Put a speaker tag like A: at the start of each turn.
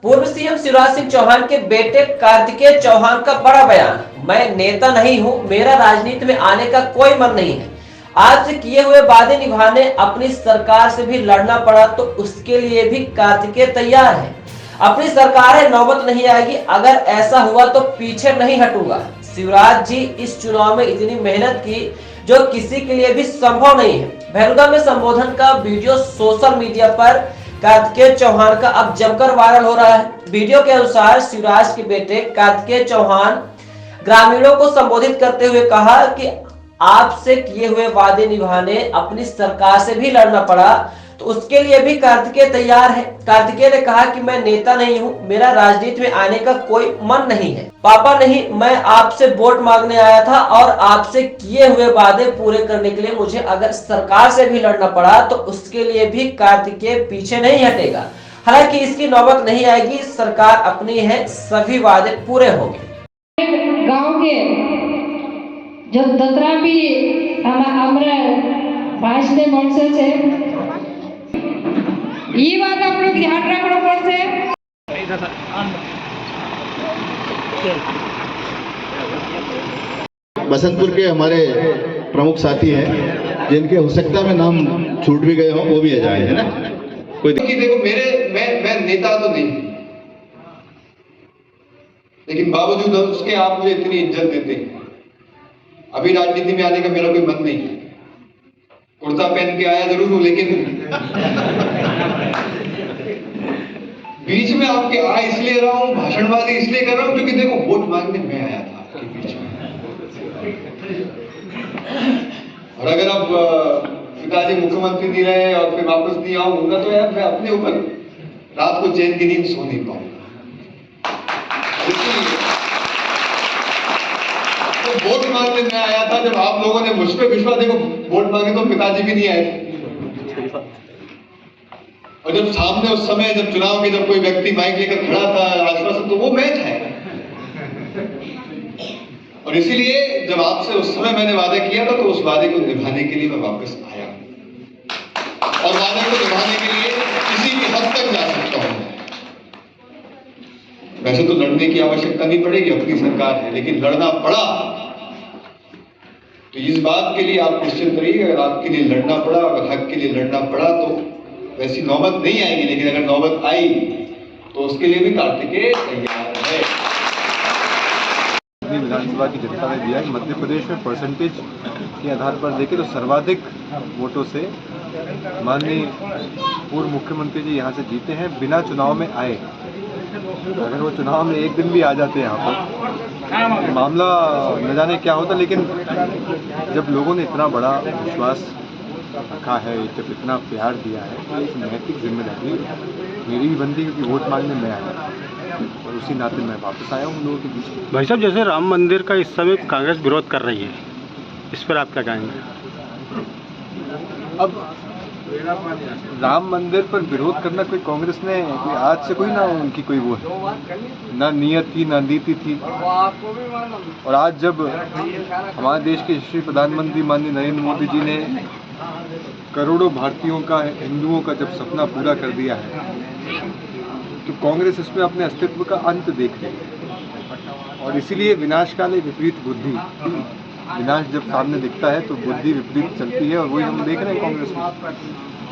A: पूर्व सीएम शिवराज सिंह चौहान के बेटे कार्तिकेय चौहान का बड़ा बयान, मैं नेता नहीं हूं, मेरा राजनीति में आने का कोई मन नहीं है। आज से किए हुए वादे निभाने अपनी सरकार से भी लड़ना पड़ा तो उसके लिए भी कार्तिकेय तैयार है। अपनी सरकार है, नौबत नहीं आएगी, अगर ऐसा हुआ तो पीछे नहीं हटूंगा। शिवराज जी इस चुनाव में इतनी मेहनत की जो किसी के लिए भी संभव नहीं है। भैरुदा में संबोधन का वीडियो सोशल मीडिया पर कार्तिकेय चौहान का अब जमकर वायरल हो रहा है। वीडियो के अनुसार शिवराज के बेटे कार्तिकेय चौहान ग्रामीणों को संबोधित करते हुए कहा कि आपसे किए हुए वादे निभाने अपनी सरकार से भी लड़ना पड़ा तो उसके लिए भी कार्तिकेय तैयार है। कार्तिकेय ने कहा कि मैं नेता नहीं हूं, मेरा राजनीति में आने का कोई मन नहीं है। पापा नहीं, मैं आपसे वोट मांगने आया था और आपसे किए हुए वादे पूरे करने के लिए मुझे अगर सरकार से भी लड़ना पड़ा तो उसके लिए भी कार्तिकेय पीछे नहीं हटेगा। हालांकि इसकी नौबत नहीं आएगी, सरकार अपनी है, सभी वादे पूरे होंगे।
B: गांव के जब दतरा भी हमारा भाषण મળશે છે ये बात आप लोग ध्यान रखना पड़શે।
C: बसंतपुर के हमारे प्रमुख साथी हैं जिनके हो सकता है नाम छूट भी गए हों, वो भी आ जाए, है ना। कोई
D: देखो मैं नेता तो नहीं, लेकिन बावजूद उसके आप मुझे इतनी इज्जत देते हैं। अभी राजनीति में आने का मेरा कोई मन नहीं है। कुर्ता पहन के आया जरूर हूं, लेकिन बीच में आपके आ इसलिए रहा हूं, भाषणबाजी इसलिए कर रहा हूं क्योंकि देखो वोट मांगने मैं आया था आपके बीच में। और अगर अब पिताजी मुख्यमंत्री नहीं रहे और फिर वापस नहीं आऊंगा तो यार मैं अपने ऊपर रात को चैन की नींद सो नहीं पाऊंगा। तो वोट मांगने मैं आया था। जब आप लोगों ने मुझ पर विश्वास, देखो वोट मांगे तो पिताजी भी नहीं आए थे। और जब सामने उस समय जब चुनाव के जब कोई व्यक्ति माइक लेकर खड़ा था आश्वासन, तो वो मैच है। और इसीलिए जब आपसे उस समय मैंने वादा किया था तो उस वादे को निभाने के लिए मैं वापस आया, और वादे को निभाने के लिए किसी भी हद तक जा सकता हूं। वैसे तो लड़ने की आवश्यकता नहीं पड़ेगी, अपनी सरकार है, लेकिन लड़ना पड़ा तो इस बात के लिए आप निश्चित रहिए, अगर आपके लिए लड़ना पड़ा, अगर हक के लिए लड़ना पड़ा तो वैसी नौबत नहीं आएगी। लेकिन अगर नौबत आई तो उसके लिए भी कार्तिकेय तैयार है।
E: विधानसभा की जनता ने दिया है। मध्य प्रदेश में परसेंटेज के आधार पर देखें तो सर्वाधिक वोटों से माननीय पूर्व मुख्यमंत्री जी यहाँ से जीते हैं, बिना चुनाव में आए। अगर वो चुनाव में एक दिन भी आ जाते यहाँ पर, मामला न जाने क्या होता। लेकिन जब लोगों ने इतना बड़ा विश्वास रखा है, जब इतना प्यार दिया है, तो एक नैतिक जिम्मेदारी मेरी भी बनती, क्योंकि वोट मांगने में आया और उसी नाते मैं वापस आया हूँ लोगों के बीच में।
F: भाई साहब, जैसे राम मंदिर का इस समय कांग्रेस विरोध कर रही है, इस पर आप क्या कहेंगे?
E: अब राम मंदिर पर विरोध करना कोई कांग्रेस ने कोई आज से कोई ना उनकी कोई वो ना नियत थी ना नीति थी। और आज जब हमारे देश के यशस्वी प्रधानमंत्री माननीय नरेंद्र मोदी जी ने करोड़ों भारतीयों का, हिंदुओं का जब सपना पूरा कर दिया है, तो कांग्रेस इसमें अपने अस्तित्व का अंत देख रही है। और इसीलिए विनाशकाले विपरीत बुद्धि, विनाश जब सामने दिखता है तो बुद्धि विपरीत चलती है, और वही हम देख रहे हैं कांग्रेस में।